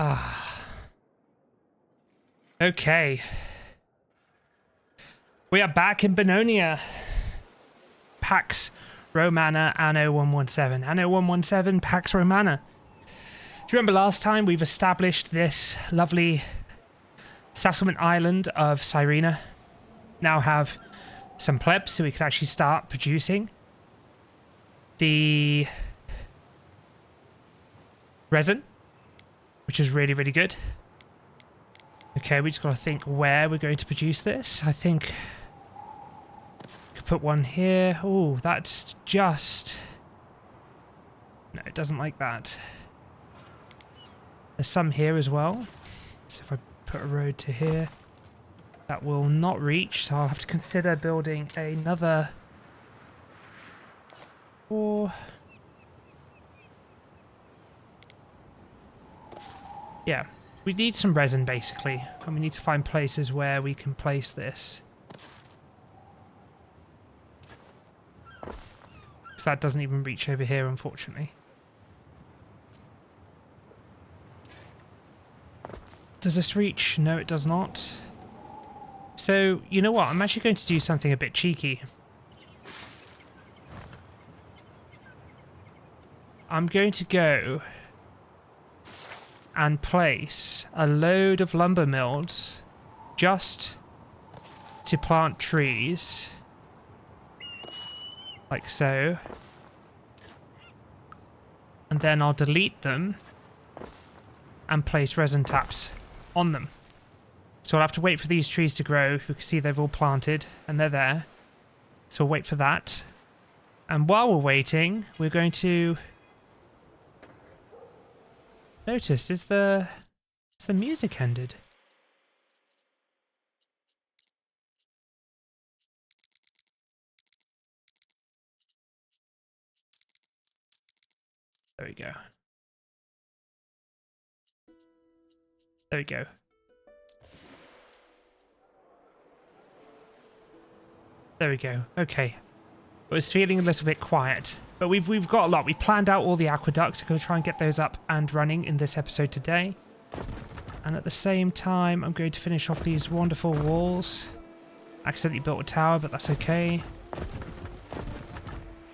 Ah. Okay. We are back in Bannonia. Pax Romana Anno 117. Anno 117 Pax Romana. Do you remember last time we've established this lovely settlement island of Cyrena? Now have some plebs so we can actually start producing the resin, which is really, really good. Okay, we just got to think where we're going to produce this. I think we could put one here. Oh, that's just... No, it doesn't like that. There's some here as well. So if I put a road to here, that will not reach. So I'll have to consider building another... Or... Yeah, we need some resin basically, and we need to find places where we can place this. Because that doesn't even reach over here, unfortunately. Does this reach? No, it does not. So, you know what? I'm actually going to do something a bit cheeky. I'm going to go and place a load of lumber mills just to plant trees, like so, and then I'll delete them and place resin taps on them. So I'll have to wait for these trees to grow. You can see they've all planted and they're there, so we'll wait for that. And while we're waiting, we're going to notice, is the music ended? There we go. There we go. There we go. Okay. It was feeling a little bit quiet, but we've got a lot. We've planned out all the aqueducts. I'm going to try and get those up and running in this episode today. And at the same time, I'm going to finish off these wonderful walls. Accidentally built a tower, but that's okay.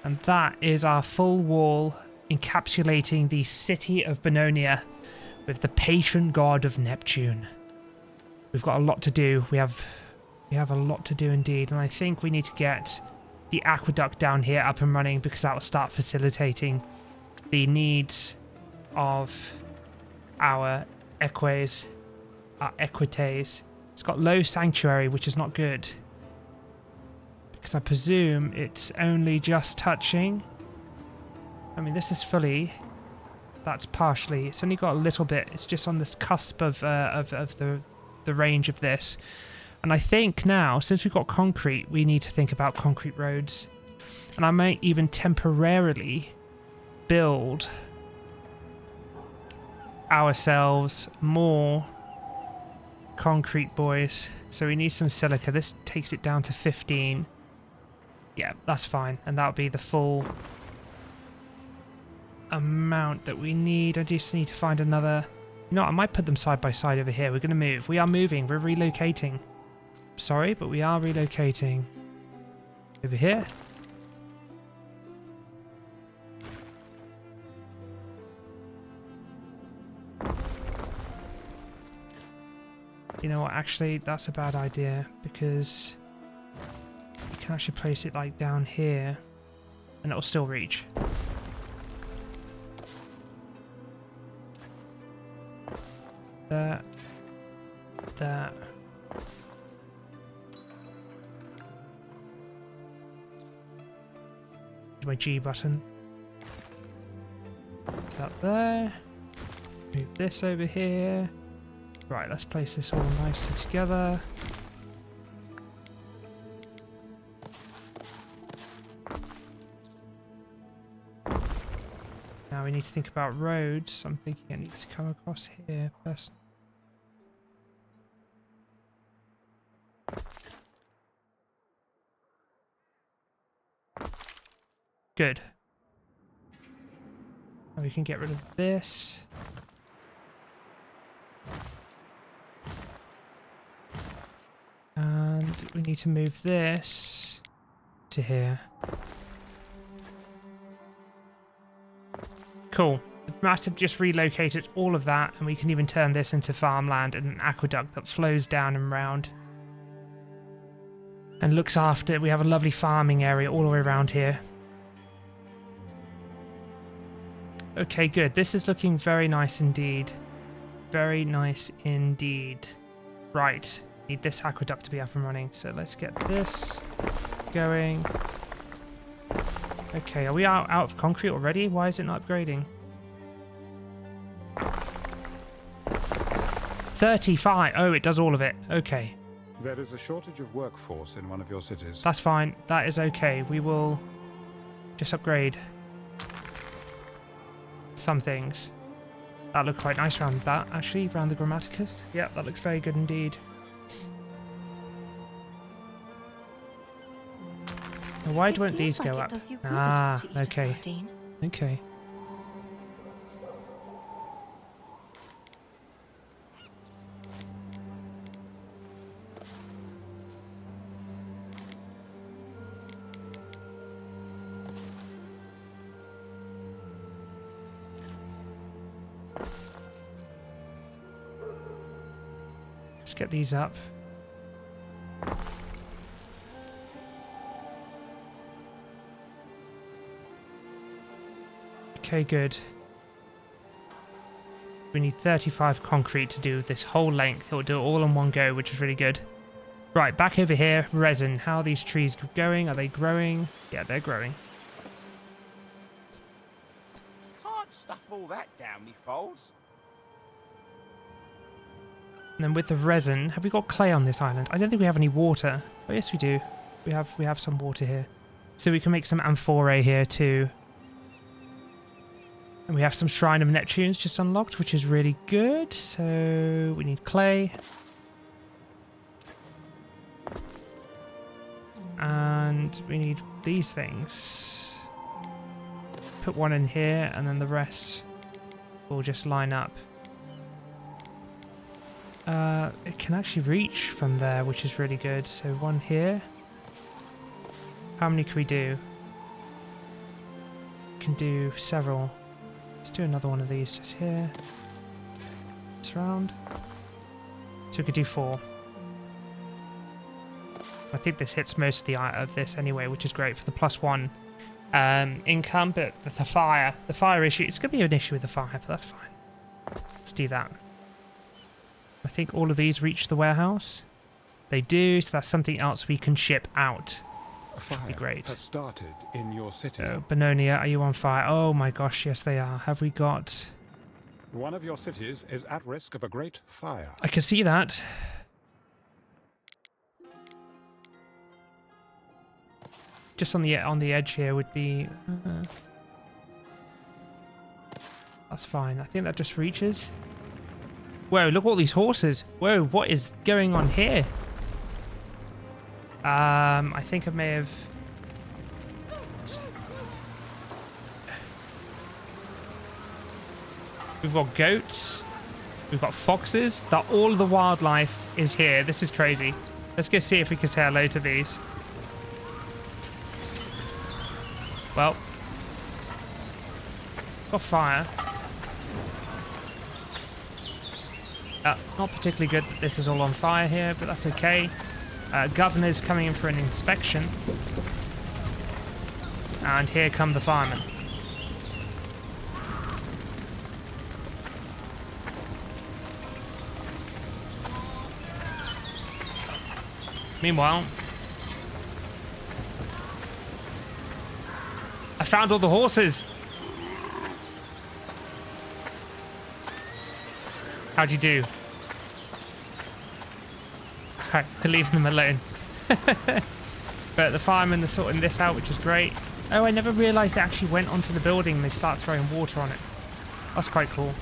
And that is our full wall encapsulating the city of Bannonia with the patron god of Neptune. We've got a lot to do. We have a lot to do indeed, and I think we need to get the aqueduct down here up and running because that will start facilitating the needs of our Equites, our Equites. It's got low sanctuary, which is not good because I presume it's only just touching. I mean, this is fully. That's partially. It's only got a little bit. It's just on this cusp of the range of this. And I think now, since we've got concrete, we need to think about concrete roads. And I might even temporarily build ourselves more concrete boys. So we need some silica. This takes it down to 15. Yeah, that's fine. And that'll be the full amount that we need. I just need to find another... You know what, I might put them side by side over here. We're going to move. We are moving. We're relocating. Sorry, but we are relocating over here. You know what, actually, that's a bad idea because you can actually place it like down here and it'll still reach. That. My G button. Put that there. Move this over here. Right, let's place this all nicely together. Now we need to think about roads. I'm thinking it needs to come across here first. Good. Now we can get rid of this. we need to move this to here. Cool. The must have just relocated all of that, and we can even turn this into farmland and an aqueduct that flows down and round. And looks after, we have a lovely farming area all the way around here. Okay, good. This is looking very nice indeed. Very nice indeed. Right. Need this aqueduct to be up and running. So let's get this going. Okay, are we out of concrete already? Why is it not upgrading? 35. Oh, it does all of it. Okay. There is a shortage of workforce in one of your cities. That's fine. That is okay. We will just upgrade some things. That looked quite nice around that, actually, around the Grammaticus. Yep, that looks very good indeed. Now, why don't these go up? Ah, okay. Okay. Let's get these up. Okay, good. We need 35 concrete to do this whole length. It will do it all in one go, which is really good. Right, back over here, resin. How are these trees going? Are they growing? Yeah, they're growing. Can't stuff all that down me folds. And then with the resin, have we got clay on this island? I don't think we have any water. Oh yes, we do. We have some water here, so we can make some Amphorae here too. And we have some Shrine of Neptunes just unlocked, which is really good. So we need clay. And we need these things. Put one in here, and then the rest will just line up. It can actually reach from there, which is really good. So one here. How many can we do? We can do several. Let's do another one of these just here. This round. So we could do 4. I think this hits most of the of this anyway, which is great for the +1 income. But the fire issue, it's going to be an issue with the fire, but that's fine. Let's do that. I think all of these reach the warehouse. They do, so that's something else we can ship out. Fire would be great. has started in your city. Bannonia, are you on fire? Oh my gosh, yes they are. Have we got... One of your cities is at risk of a great fire. I can see that. Just on the edge here would be... That's fine. I think that just reaches. Whoa, look at all these horses. Whoa, what is going on here? I think I may have... We've got goats. We've got foxes. All of the wildlife is here. This is crazy. Let's go see if we can say hello to these. Well. Got fire. Not particularly good that this is all on fire here, but that's okay. Governor's coming in for an inspection. And here come the firemen. Meanwhile, I found all the horses. How'd you do? Alright, they're leaving them alone. But the firemen are sorting this out, which is great. Oh, I never realised they actually went onto the building and they start throwing water on it. That's quite cool.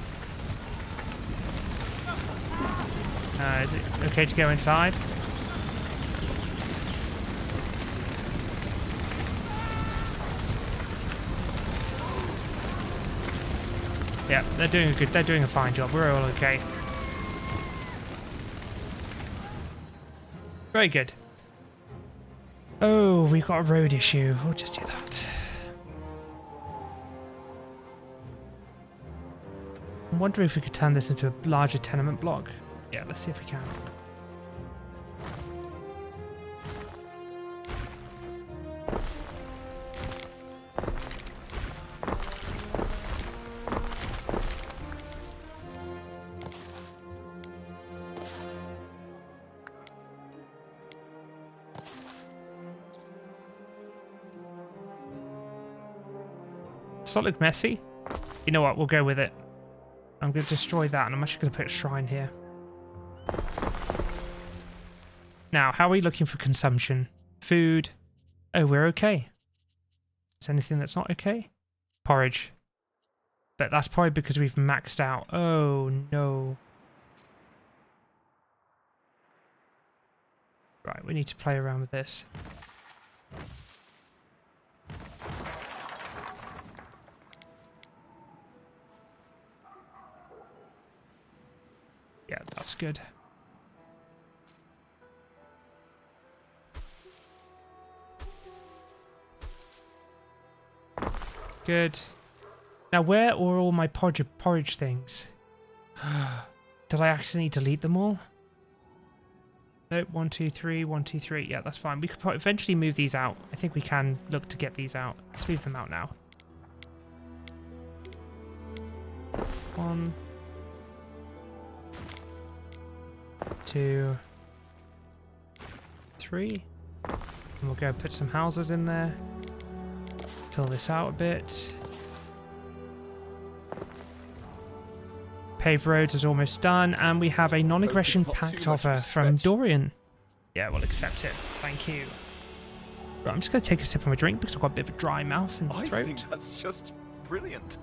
Is it okay to go inside? Yeah, they're doing a fine job. We're all okay. Very good. Oh, we've got a road issue. We'll just do that. I wonder if we could turn this into a larger tenement block. Yeah, let's see if we can. Does that look messy? You know what? We'll go with it. I'm going to destroy that, and I'm actually going to put a shrine here. Now, how are we looking for consumption? Food. Oh, we're okay. Is there anything that's not okay? Porridge. But that's probably because we've maxed out. Oh, no. Right, we need to play around with this. Yeah, that's good. Good. Now, where are all my porridge things? Did I accidentally delete them all? Nope, 1, 2, 3, 1, 2, 3. Yeah, that's fine. We could probably eventually move these out. I think we can look to get these out. Let's move them out now. 1, 2, 3. And we'll go put some houses in there. Fill this out a bit. Paved roads is almost done, and we have a non-aggression pact offer from Dorian. Yeah, we'll accept it. Thank you. Right, I'm just going to take a sip of my drink because I've got a bit of a dry mouth and throat. I think that's just brilliant.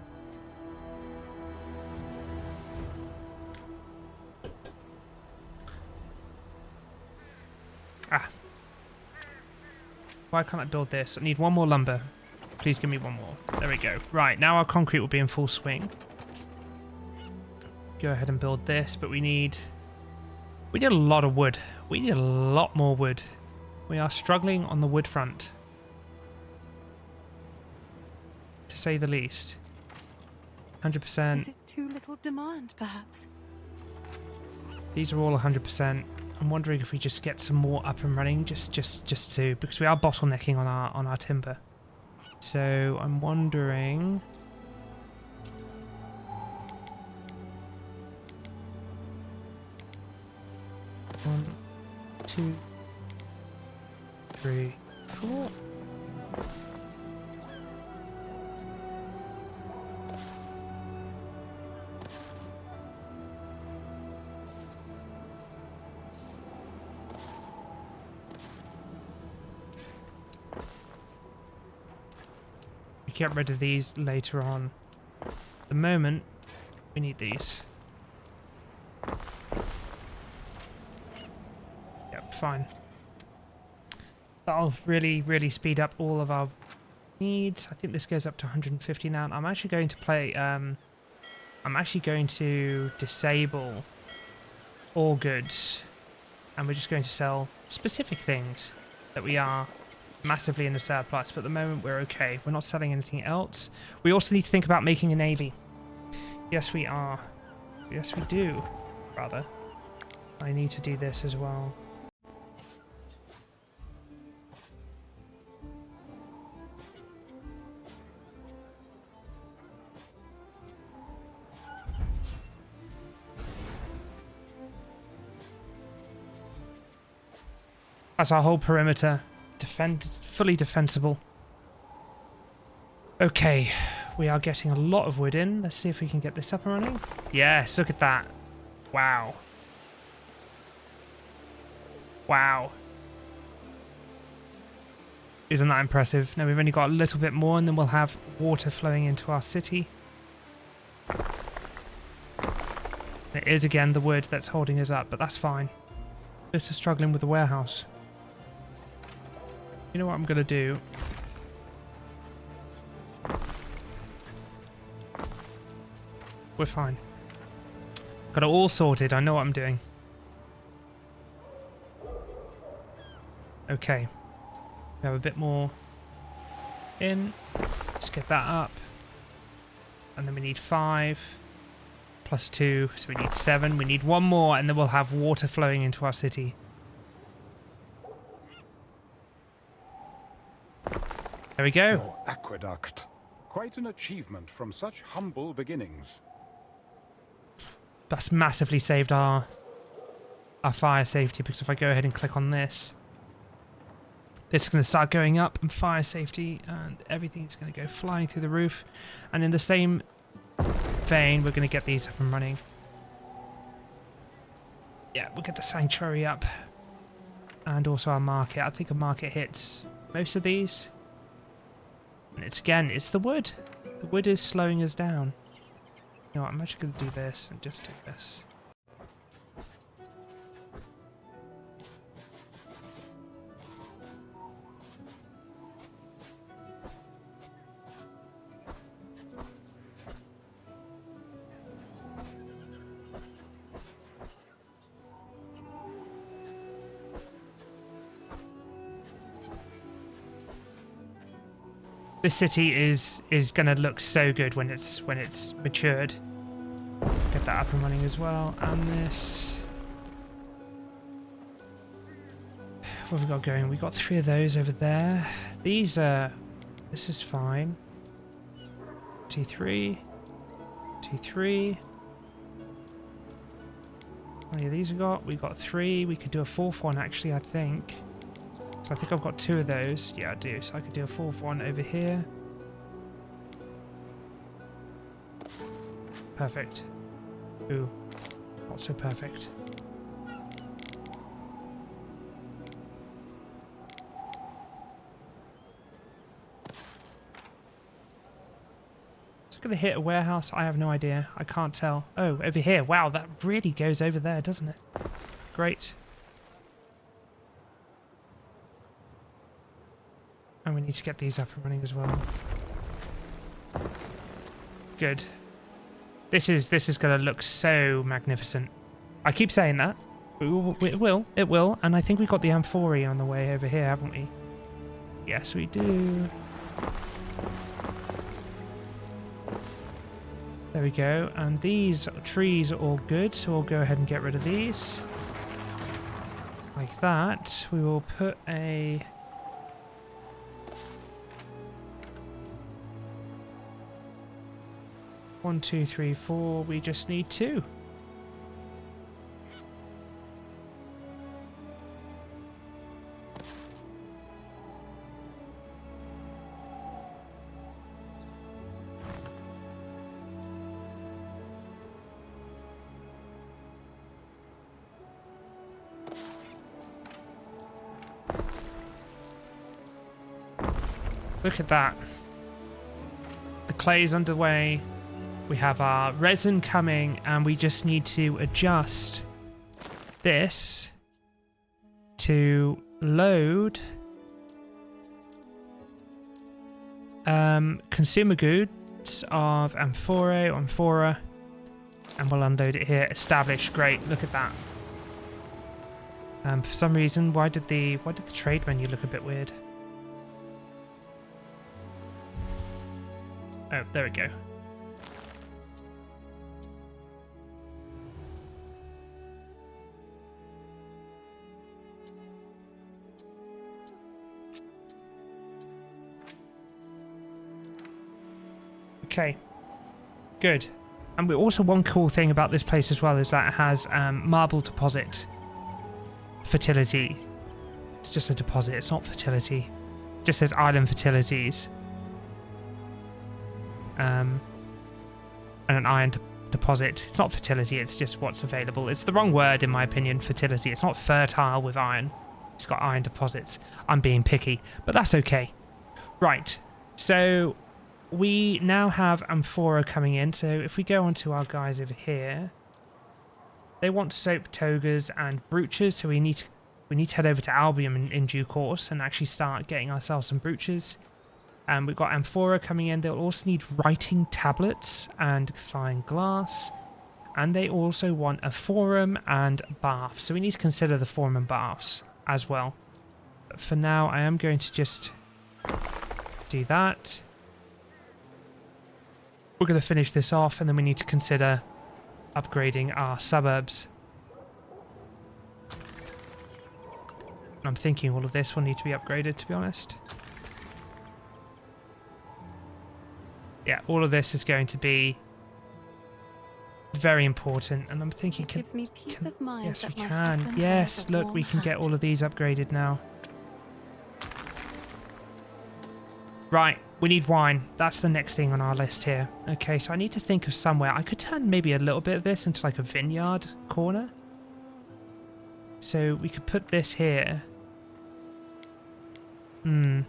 Ah. Why can't I build this? I need one more lumber. Please give me one more. There we go. Right, now our concrete will be in full swing. Go ahead and build this, but we need a lot of wood. We need a lot more wood. We are struggling on the wood front, to say the least. 100%. Is it too little demand, perhaps? These are all 100%. I'm wondering if we just get some more up and running, just to, because we are bottlenecking on our timber. So I'm wondering. One, 2, 3, 4. We get rid of these later on. At the moment, we need these. Fine. That'll really speed up all of our needs. I think this goes up to 150 now. I'm actually going to play. I'm actually going to disable all goods, and we're just going to sell specific things that we are massively in the surplus. But at the moment, we're okay. We're not selling anything else. We also need to think about making a navy. Yes, we are. Yes, we do. Rather, I need to do this as well. That's our whole perimeter. Fully defensible. Okay, we are getting a lot of wood in. Let's see if we can get this up and running. Yes, look at that. Wow. Wow. Isn't that impressive? Now we've only got a little bit more, and then we'll have water flowing into our city. It is again the wood that's holding us up, but that's fine. Just struggling with the warehouse. You know what I'm going to do? We're fine. Got it all sorted. I know what I'm doing. Okay. We have a bit more in. Let's get that up. And then we need 5 plus 2, so we need 7. We need 1 more, and then we'll have water flowing into our city. There we go. Your aqueduct. Quite an achievement from such humble beginnings. That's massively saved our fire safety, because if I go ahead and click on this, it's going to start going up, and fire safety and everything's going to go flying through the roof. And in the same vein, we're going to get these up and running. Yeah, we'll get the sanctuary up. And also our market. I think a market hits most of these. And it's the wood. The wood is slowing us down. You know what, I'm actually going to do this and just do this. This city is gonna look so good when it's matured. Get that up and running as well. And this, what have we got going? We got 3 of those over there. These are, this is fine. T3, T3. How many of these we got? We got 3. We could do a 4th one actually, I think. So I think I've got 2 of those. Yeah, I do. So I could do a 4th one over here. Perfect. Ooh, not so perfect. Is it going to hit a warehouse? I have no idea. I can't tell. Oh, over here. Wow, that really goes over there, doesn't it? Great. And we need to get these up and running as well. Good. This is going to look so magnificent. I keep saying that. It will. And I think we got the Amphorae on the way over here, haven't we? Yes, we do. There we go. And these trees are all good, so we'll go ahead and get rid of these. Like that. We will put a... One, 2, 3, 4. We just need 2. Look at that. The clay's underway. We have our resin coming, and we just need to adjust this to load consumer goods of Amphora, and we'll unload it here. Establish. Great. Look at that. For some reason, why did the trade menu look a bit weird? Oh, there we go. Okay, good. And we also, one cool thing about this place as well is that it has marble deposit fertility. It's just a deposit, it's not fertility. It just says island fertilities. And an iron deposit. It's not fertility, it's just what's available. It's the wrong word in my opinion, fertility. It's not fertile with iron. It's got iron deposits. I'm being picky, but that's okay. Right, so we now have Amphora coming in. So if we go onto our guys over here, they want soap, togas, and brooches. So we need to head over to Albion in due course and actually start getting ourselves some brooches. And we've got Amphora coming in. They'll also need writing tablets and fine glass. And they also want a forum and baths. So we need to consider the forum and baths as well. But for now, I am going to just do that. We're going to finish this off, and then we need to consider upgrading our suburbs. I'm thinking all of this will need to be upgraded, to be honest. Yeah, all of this is going to be very important, and I'm thinking... It gives me peace of mind. Yes, that we my can. husband Yes, wears a look, warm we can get hat. all of these upgraded now. Right, we need wine. That's the next thing on our list here. Okay, so I need to think of somewhere. I could turn maybe a little bit of this into like a vineyard corner. So we could put this here. Hmm.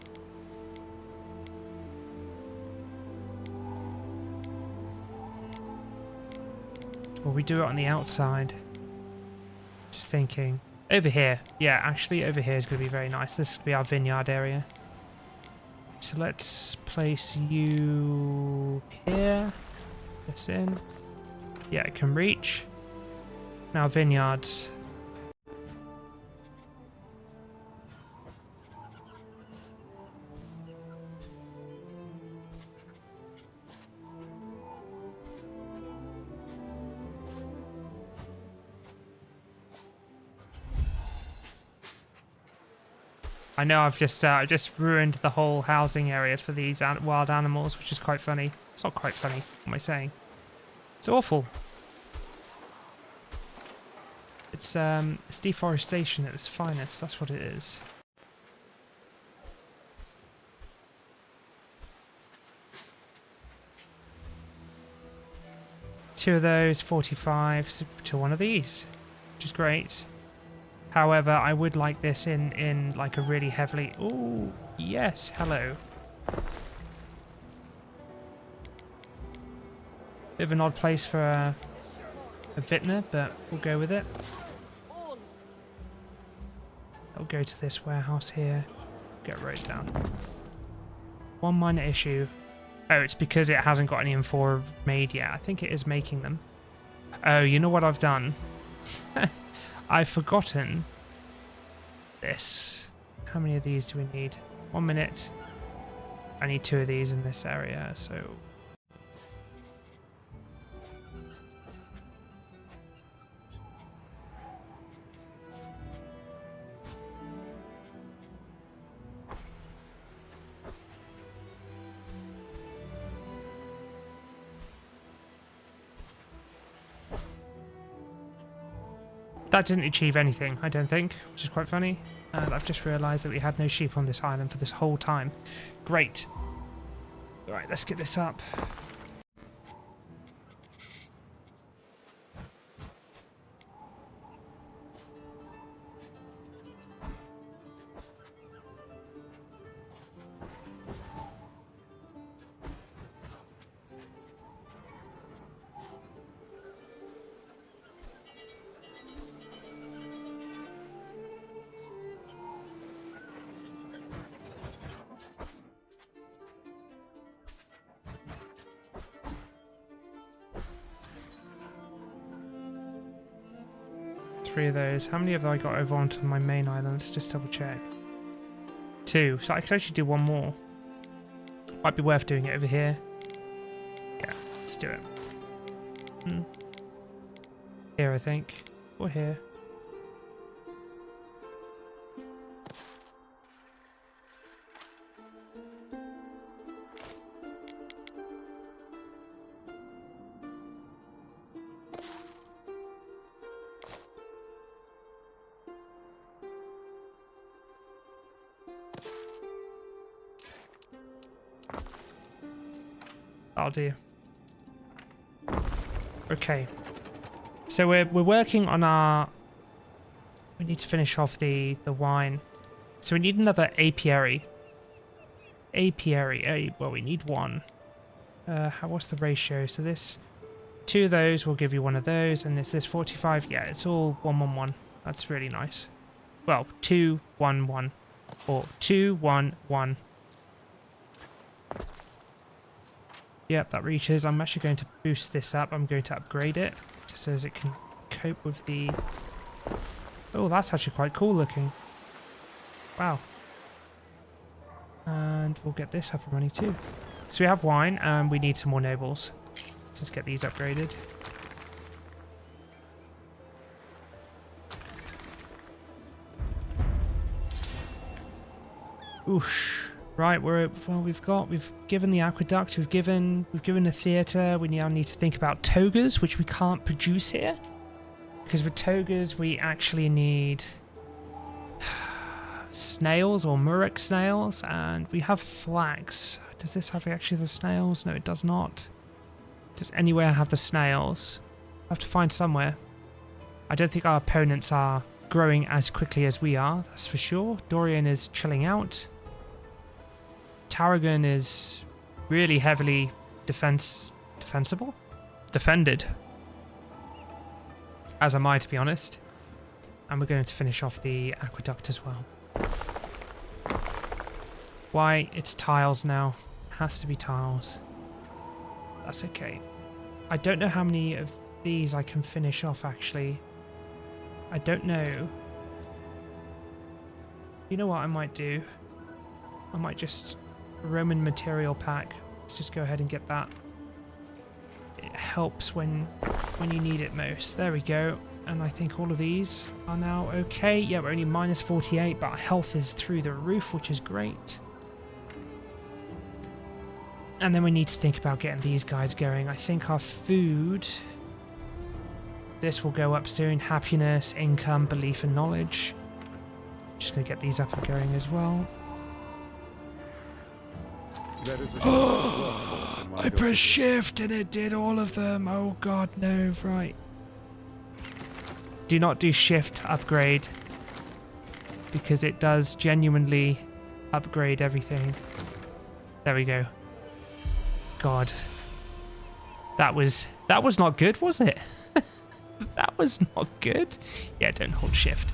Or we do it on the outside. Just thinking. Over here. Yeah, actually over here is going to be very nice. This will be our vineyard area. So let's place you here. This in. Yeah, it can reach. Now vineyards. I know I've just ruined the whole housing area for these wild animals, which is quite funny. It's not quite funny. What am I saying? It's awful. It's deforestation at its finest. That's what it is. Two of those, 45 to one of these, which is great. However, I would like this in like a really heavily... Ooh, yes, hello. Bit of an odd place for a vintner, but we'll go with it. I'll go to this warehouse here. Get right down. One minor issue. Oh, it's because it hasn't got any Amphorae made yet. I think it is making them. Oh, you know what I've done? I've forgotten this. How many of these do we need? 1 minute. I need 2 of these in this area, so... That didn't achieve anything, I don't think, which is quite funny. And I've just realised that we had no sheep on this island for this whole time. Great. Alright, let's get this up. Three of those. How many have I got over onto my main island? Let's just double check. 2. So I could actually do one more. Might be worth doing it over here. Yeah, let's do it. Here, I think. Or here. I'll do. Okay. So we're working on our... We need to finish off the wine. So we need another apiary. Apiary. Well, we need 1. What's the ratio? So this... 2 of those will give you 1 of those. And is this 45? Yeah, it's all 1, 1, 1. That's really nice. Well, 2, 1, 1. Or 2, 1, 1. Yep, that reaches. I'm actually going to boost this up. I'm going to upgrade it just so as it can cope with the... Oh, that's actually quite cool looking. Wow, And we'll get this up and running too. So we have wine and we need some more nobles. Let's get these upgraded. Oosh. Right, we've given the aqueduct, we've given a theatre. We now need to think about togas, which we can't produce here. Because with togas we actually need snails or murex snails, and we have flax. Does this have actually the snails? No, it does not. Does anywhere have the snails? I have to find somewhere. I don't think our opponents are growing as quickly as we are, that's for sure. Dorian is chilling out. Tarragon is really heavily defended. As am I, to be honest. And we're going to finish off the aqueduct as well. Why? It's tiles now. Has to be tiles. That's okay. I don't know how many of these I can finish off, actually. I don't know. You know what I might do? I might just... Roman material pack. Let's just go ahead and get that. It helps when you need it most. There we go. And I think all of these are now okay. Yeah, we're only minus 48, but our health is through the roof, which is great. And then we need to think about getting these guys going. I think our food... This will go up soon. Happiness, income, belief, and knowledge. Just going to get these up and going as well. I pressed shift and it did all of them. Oh god, no, right. Do not do shift upgrade, because it does genuinely upgrade everything. There we go. God. That was not good, was it? That was not good. Yeah, don't hold shift.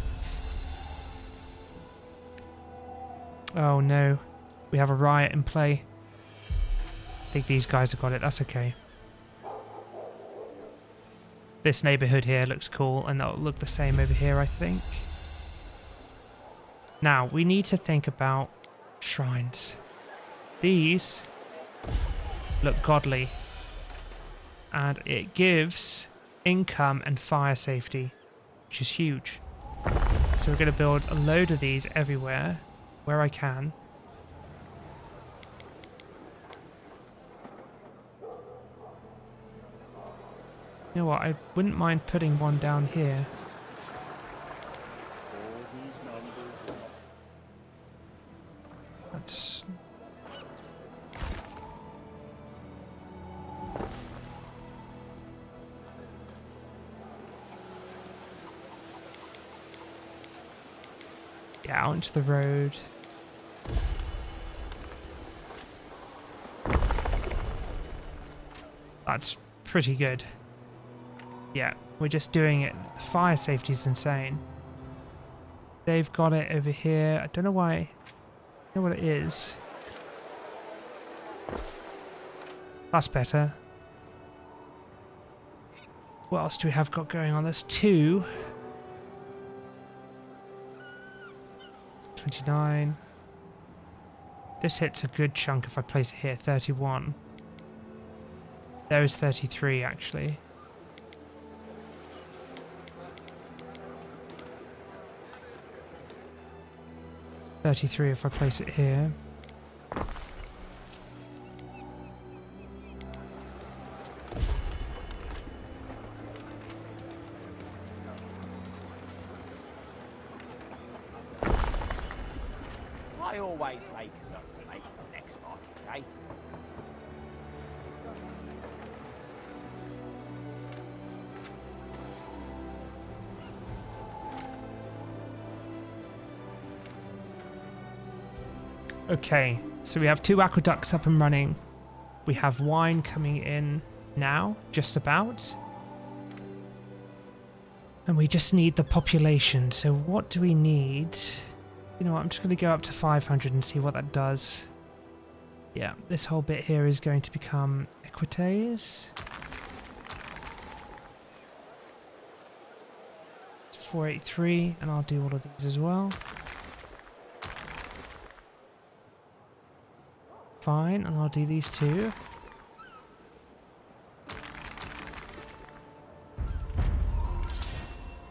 Oh no. We have a riot in play. I think these guys have got it. That's okay. This neighborhood here looks cool, and that'll look the same over here, I think. Now, we need to think about shrines. These look godly, and it gives income and fire safety, which is huge. So we're going to build a load of these everywhere, where I can. You know what, I wouldn't mind putting one down here. That's... Yeah, out into the road. That's pretty good. Yeah, we're just doing it. The fire safety is insane. They've got it over here. I don't know why. I don't know what it is. That's better. What else do we have got going on? There's 2. 29. This hits a good chunk if I place it here. 31. There's 33 actually. 33 if I place it here. I always make enough to make it the next market day. Okay, so we have 2 aqueducts up and running. We have wine coming in now, just about. And we just need the population. So what do we need? You know what, I'm just going to go up to 500 and see what that does. Yeah, this whole bit here is going to become Equites. It's 483, and I'll do all of these as well. fine, and I'll do these two.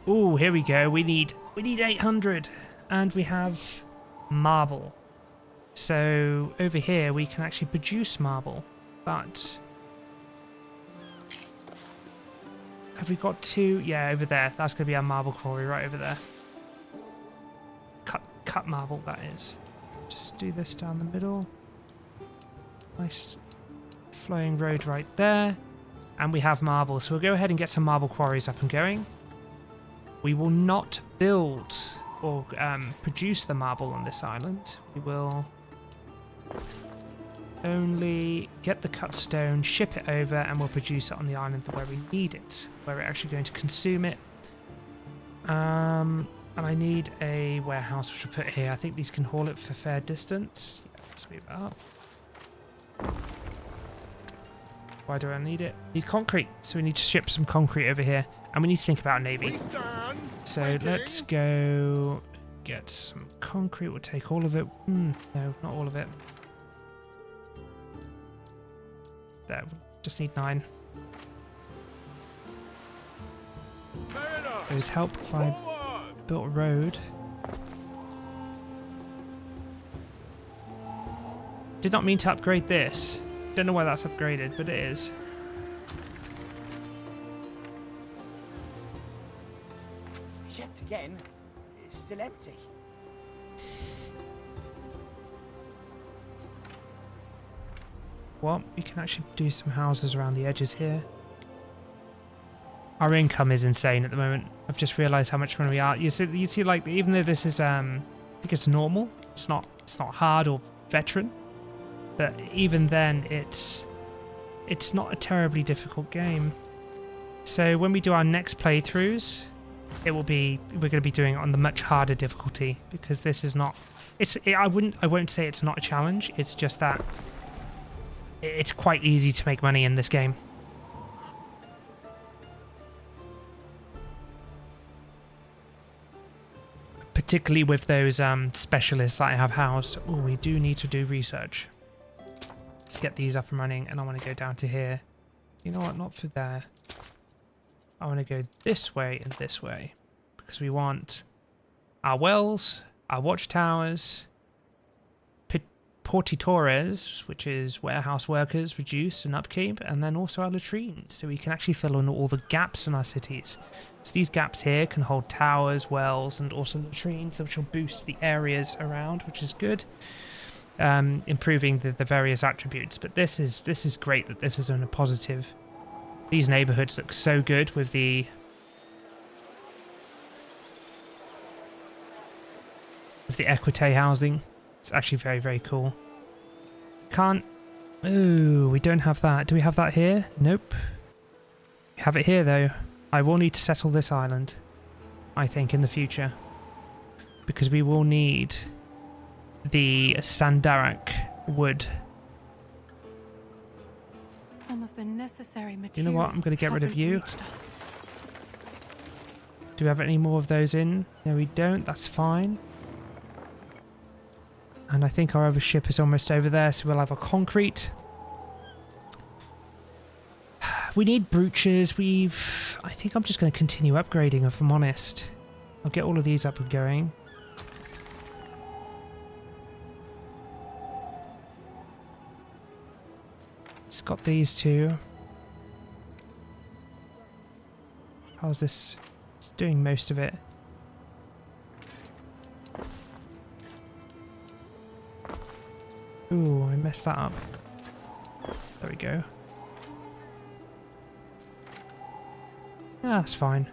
Oh, here we go. We need 800, and we have marble. So over here we can actually produce marble, but have we got two? Yeah, over there. That's going to be our marble quarry right over there. Cut marble, that is. Just do this down the middle. Nice flowing road right there. And we have marble, so we'll go ahead and get some marble quarries up and going. We will not build or produce the marble on this island. We will only get the cut stone, ship it over, and we'll produce it on the island where we need it, where we're actually going to consume it. And I need a warehouse, which I'll put here. I think these can haul it for fair distance. Yeah, let's move it up. Why do I need it? Need concrete, so we need to ship some concrete over here. And we need to think about a navy. So let's go get some concrete. We'll take all of it. No, not all of it. There, we just need 9. It would help if I built a road. Did not mean to upgrade this. Don't know why that's upgraded, but it is. Checked again. It's still empty. Well, we can actually do some houses around the edges here. Our income is insane at the moment. I've just realised how much money we are. You see, like, even though this is, I think it's normal. It's not hard or veteran, but even then, it's not a terribly difficult game. So when we do our next playthroughs, we're going to be doing it on the much harder difficulty, because this is not. I won't say it's not a challenge. It's just that it's quite easy to make money in this game. Particularly with those specialists that I have housed. Oh, we do need to do research. Let's get these up and running, and I want to go down to here. You know what? Not for there. I want to go this way and this way, because we want our wells, our watchtowers, portitores, which is warehouse workers, reduce and upkeep, and then also our latrines, so we can actually fill in all the gaps in our cities. So these gaps here can hold towers, wells, and also latrines, which will boost the areas around, which is good, improving the various attributes. But this is great that this is on a positive. These neighborhoods look so good with the Equite housing. It's actually very, very cool. Oh, we don't have that. Do we have that here? Nope. We have it here, though. I will need to settle this island, I think, in the future, because we will need the Sandarak wood. Some of the necessary materials. You know what? I'm going to get rid of you. haven't reached us. Do we have any more of those in? No, we don't. That's fine. And I think our other ship is almost over there, so we'll have a concrete. We need brooches. I think I'm just going to continue upgrading, if I'm honest. I'll get all of these up and going. It's got these two. How's this? It's doing most of it. Ooh, I messed that up. There we go. Ah, that's fine.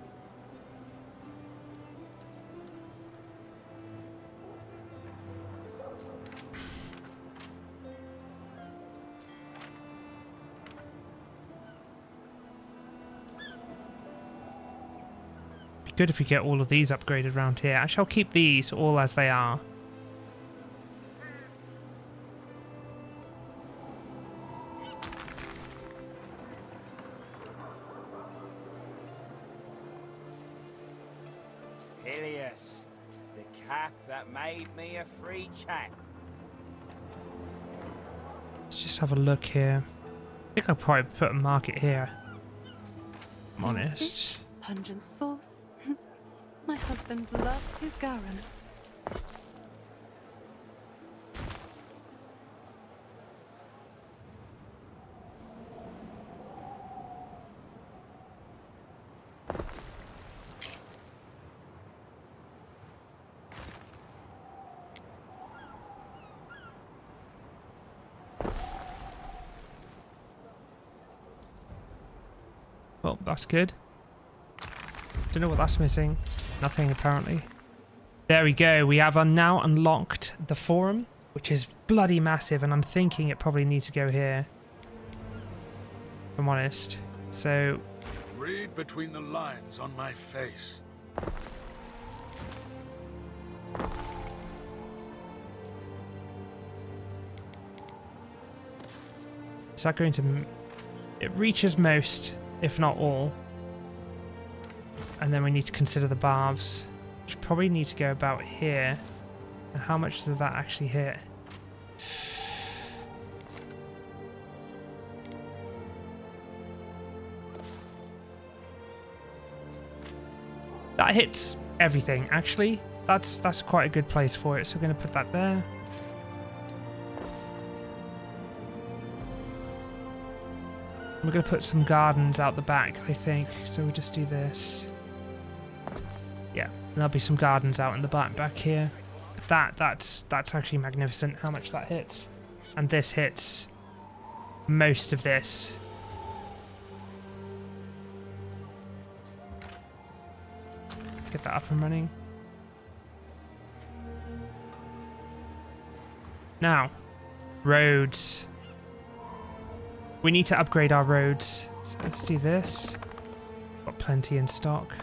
Be good if we get all of these upgraded around here. I shall keep these all as they are. That made me a free chap. just have a look here. I think I'll probably put a market here. I'm honest. Pungent sauce. My husband loves his garum. Well, that's good. Don't know what that's missing. Nothing, apparently. There we go. We have now unlocked the forum, which is bloody massive, and I'm thinking it probably needs to go here. If I'm honest. So... Read between the lines on my face. is that going to... It reaches most, if not all. And then we need to consider the baths, which probably need to go about here. And how much does that actually hit? That hits everything, actually. That's quite a good place for it, so we're going to put that there. We're going to put some gardens out the back, I think. So we'll just do this. Yeah, there'll be some gardens out in the back here. That's actually magnificent how much that hits. And this hits most of this. Get that up and running. Now, roads. We need to upgrade our roads. So let's do this. Got plenty in stock.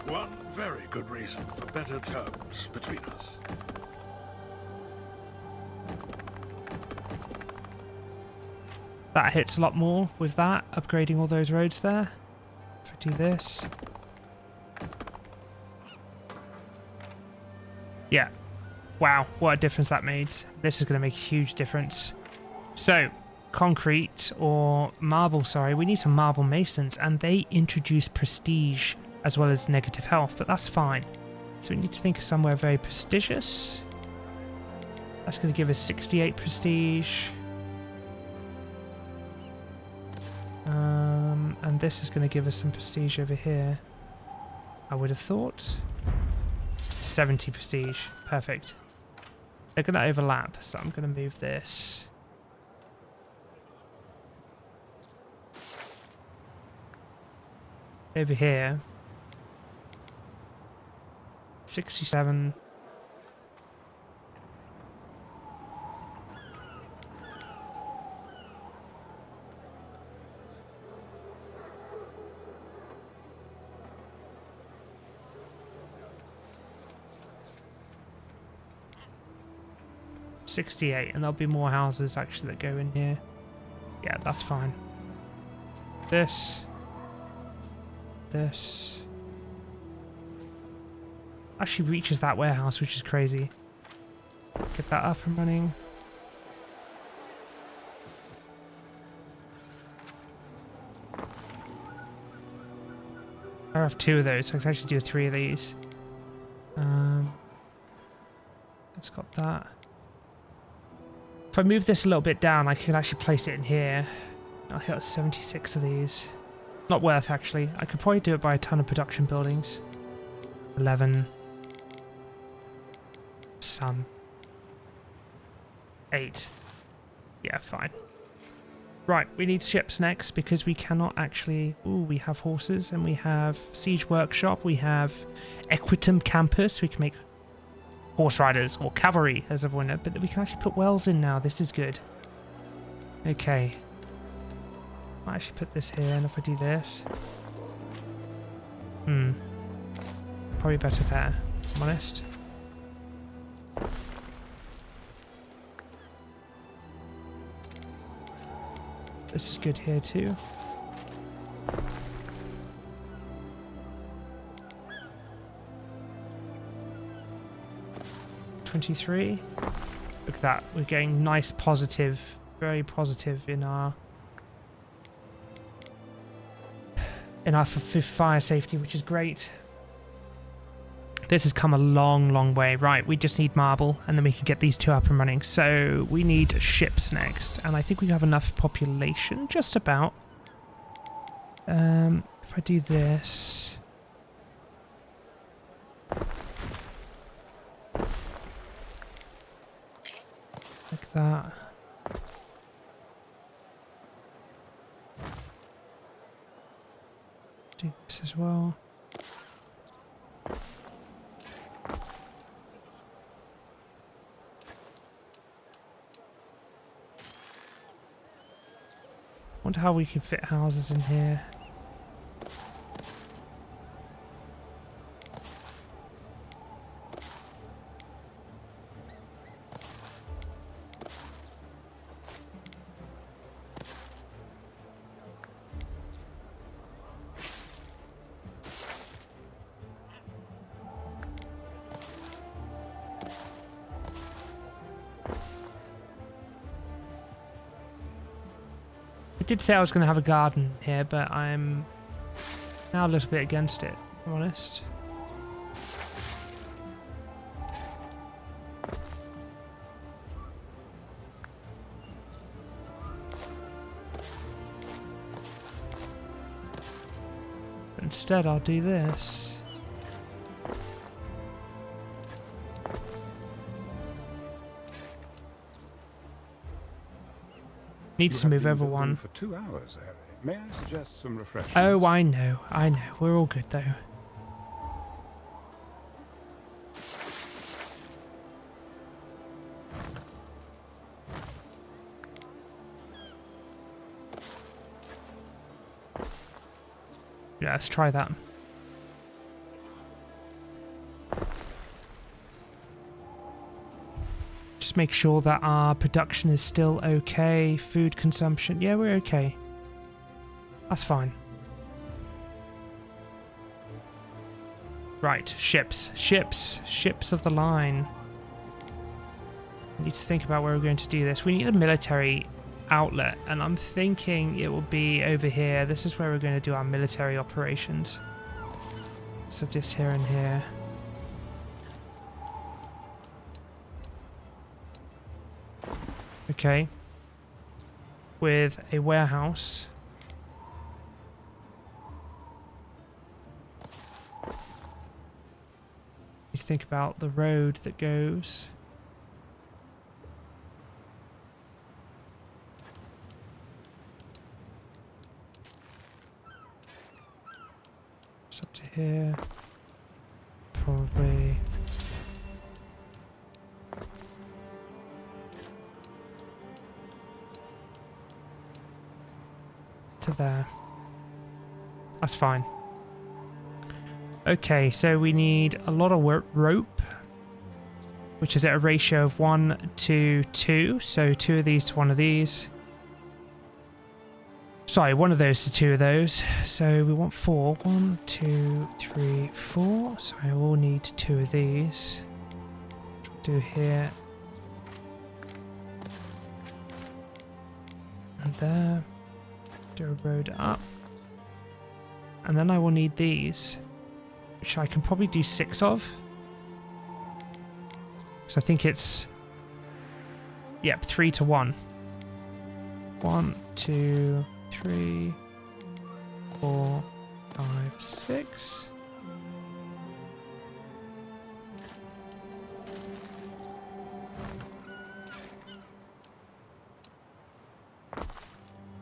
One very good reason for better terms between us. That hits a lot more with that, upgrading all those roads there. If I do this. Yeah. Wow, what a difference that made. This is going to make a huge difference. So, concrete or marble, sorry. We need some marble masons, and they introduce prestige as well as negative health, but that's fine. So we need to think of somewhere very prestigious. That's going to give us 68 prestige. And this is going to give us some prestige over here. I would have thought. 70 prestige. Perfect. They're going to overlap, so I'm going to move this. Over here. 67. $68, and there'll be more houses actually that go in here. Yeah, that's fine. This actually reaches that warehouse, which is crazy. Get that up and running. I have 2 of those, so I can actually do 3 of these. It's got that. If I move this a little bit down, I can actually place it in here. I'll hit 76 of these. Not worth, actually. I could probably do it by a ton of production buildings. 11. Sun. 8. Yeah, fine. Right, we need ships next because we cannot actually... Ooh, we have horses and we have Siege Workshop. We have Equitum Campus. We can make horse riders or cavalry, as everyone knows. But we can actually put wells in now. This is good. Okay. I'll actually put this here, and if I do this... Probably better there, if I'm honest. This is good here too. 23. Look at that. We're getting nice positive, very positive in our fire safety, which is great. This has come a long, long way. Right, we just need marble, and then we can get these two up and running. So we need ships next, and I think we have enough population, just about. If I do this... like that. Do this as well. Wonder how we can fit houses in here. I did say I was going to have a garden here, but I'm now a little bit against it, if I'm honest. But instead, I'll do this. Needs to move everyone. For 2 hours, Harry. May I suggest some refreshments? Oh, I know. We're all good though. Yeah, let's try that. Just make sure that our production is still okay. Food consumption. Yeah, we're okay. That's fine. Right, ships. Ships of the line. We need to think about where we're going to do this. We need a military outlet, and I'm thinking it will be over here. This is where we're going to do our military operations. So just here and here. Okay. With a warehouse. You think about the road that goes. It's up to here. Probably. To there. That's fine. Okay, so we need a lot of rope, which is at a ratio of 1 to 2. So 2 of these to 1 of these. Sorry, 1 of those to 2 of those. So we want 4. 1, 2, 3, 4. So I will need 2 of these. Do here. And there. Do a road up. And then I will need these, which I can probably do 6 of. So I think it's, yep, 3 to 1. 1, 2, 3, 4, 5, 6.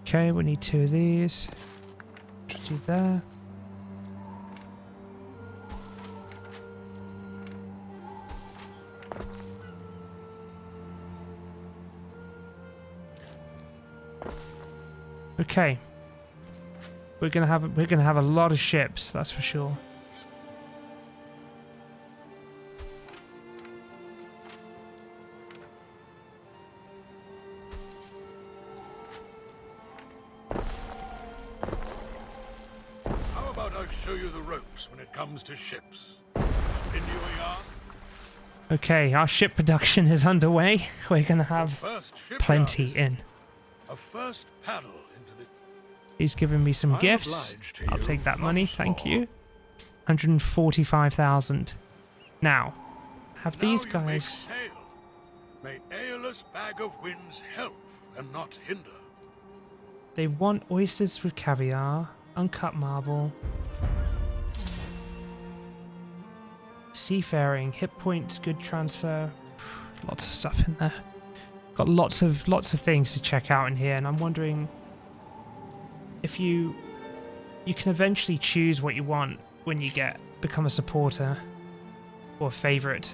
Okay, we need 2 of these. Just do there. Okay. We're gonna have a lot of ships, that's for sure. How about I show you the ropes when it comes to ships? Spin you a yarn? Okay, our ship production is underway. We're going to have First shipyard plenty is in. a first paddle into the... He's given me some I'm gifts. obliged to I'll you take that money, once thank more. you. 145,000. Now, have Now these you make guys... sail. May Aeolus bag of winds help and not hinder. They want oysters with caviar, uncut marble, seafaring, hit points, good transfer. Lots of stuff in there. Got lots of things to check out in here, and I'm wondering if you can eventually choose what you want when you become a supporter or a favorite.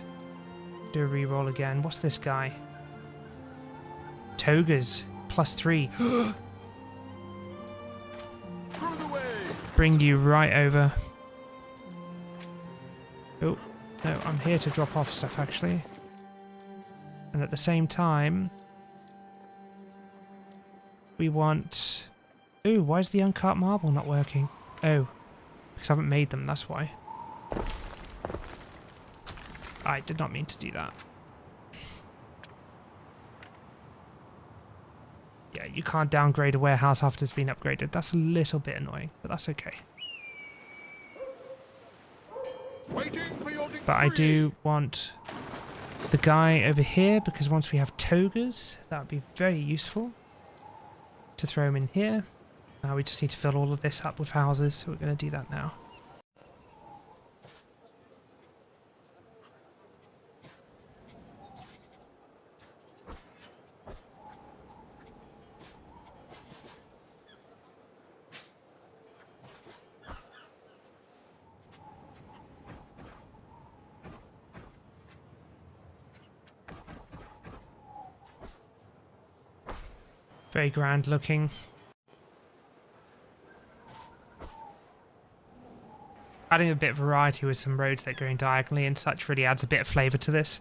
Do a reroll again. What's this guy? Togas +3. Bring you right over. Oh, no, I'm here to drop off stuff actually. And at the same time, we want... Ooh, why is the uncut marble not working? Oh, because I haven't made them, that's why. I did not mean to do that. Yeah, you can't downgrade a warehouse after it's been upgraded. That's a little bit annoying, but that's okay. Waiting for your But I do want the guy over here, because once we have togas, that would be very useful to throw him in here. Now we just need to fill all of this up with houses, so we're going to do that now. Very grand looking. Adding a bit of variety with some roads that are going diagonally and such really adds a bit of flavour to this.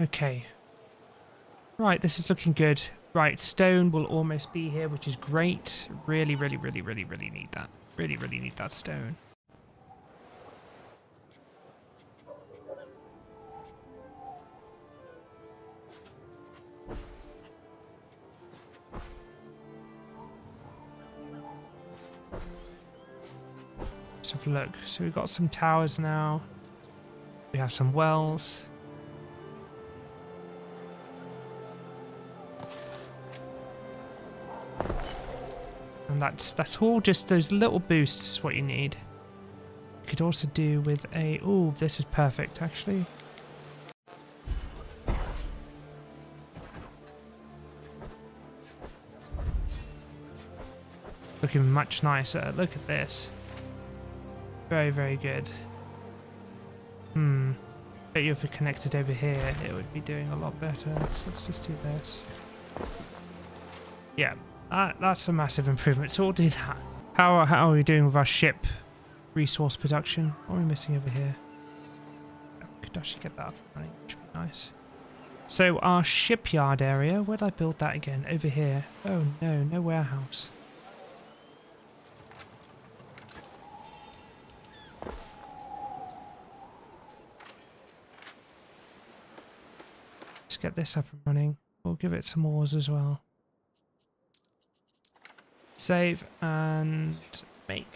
Okay. Right, this is looking good. Right, stone will almost be here, which is great. Really need that. Really need that stone. Let's have a look. So we've got some towers now. We have some wells. And that's all just those little boosts what you need. You could also do with a... Oh, this is perfect actually. Looking much nicer. Look at this. Very good. Bet you if we connected over here, it would be doing a lot better. So let's just do this. Yeah, that's a massive improvement. So we'll do that. How are we doing with our ship resource production? What are we missing over here? We could actually get that up and running, which would be nice. So our shipyard area, where did I build that again? Over here. Oh no, no warehouse. Let's get this up and running. We'll give it some ores as well. Save and make.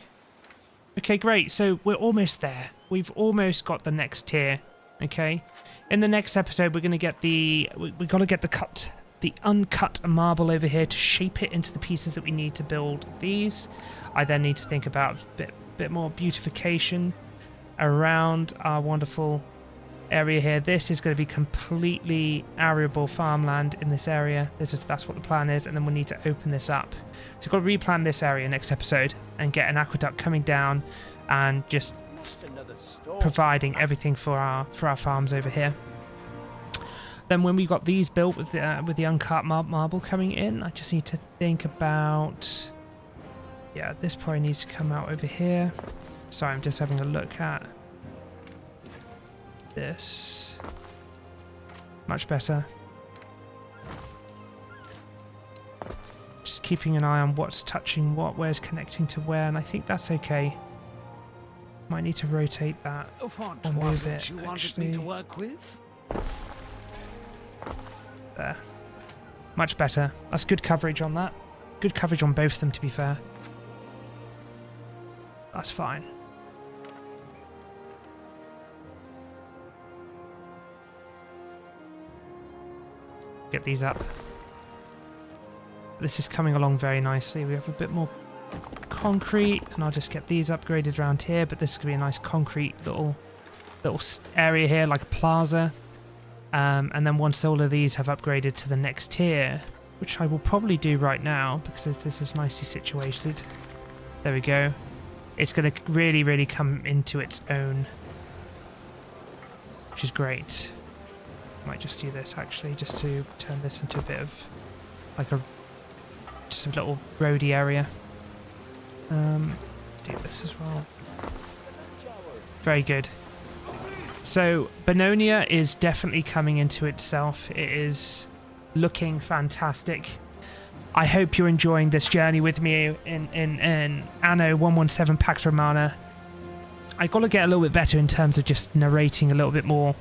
Okay, great. So we're almost there. We've almost got the next tier. Okay. In the next episode, we're going to get the... We've got to get the uncut marble over here to shape it into the pieces that we need to build these. I then need to think about a bit more beautification around our wonderful area here. This is going to be completely arable farmland in this area. That's what the plan is, and then we'll need to open this up. So we've got to replan this area next episode and get an aqueduct coming down and just providing everything for our farms over here. Then when we've got these built with the uncut marble coming in, I just need to think about... Yeah, this probably needs to come out over here. Sorry, I'm just having a look at this. Much better. Just keeping an eye on what's touching what, where's connecting to where, and I think that's okay. Might need to rotate that. What Or was move it it, you wanted actually. me to work with? There. Much better. That's good coverage on that. Good coverage on both of them, to be fair. That's fine. Get these up. This is coming along very nicely. We have a bit more concrete, and I'll just get these upgraded around here, but this is going to be a nice concrete little area here, like a plaza. And then once all of these have upgraded to the next tier, which I will probably do right now because this is nicely situated. There we go. It's going to really, really come into its own, which is great. Might just do this actually, just to turn this into a bit of like just a little roady area. Do this as well. Very good. So Bannonia is definitely coming into itself. It is looking fantastic. I hope you're enjoying this journey with me in Anno 117 Pax Romana. I got to get a little bit better in terms of just narrating a little bit more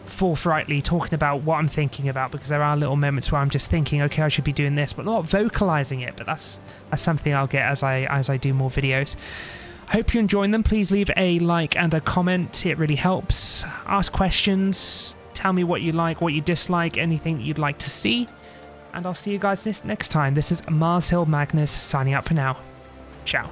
forthrightly, talking about what I'm thinking about, because there are little moments where I'm just thinking, okay, I should be doing this, but not vocalizing it. But that's something I'll get as I do more videos. Hope you're enjoying them. Please leave a like and a comment. It really helps. Ask questions. Tell me what you like, what you dislike, anything you'd like to see. And I'll see you guys next time. This is MarZhill Magnus signing out for now. Ciao.